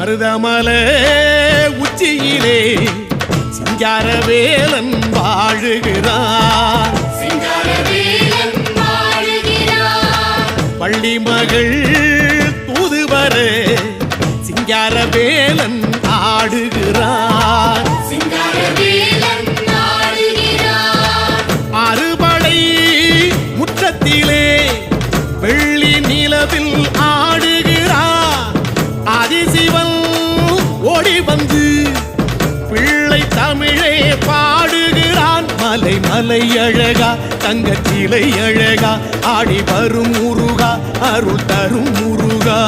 மருதமலை உச்சியிலே சிங்காரவேலன் வாழுகிறான். பள்ளி மகள் தூதுவர சிங்காரவேலன் ஆடுகிறான். அறுபடை முற்றத்திலே வெள்ளி நிலவில் ஆடுகிறான். ஆதிசிவன் ஓடி வந்து பிள்ளை தமிழே பாடுகிறான். மலை மலை அழகா தங்கச்சிலை அழகா ஆடி வரும் முருகா அருள் தரும் முருகா.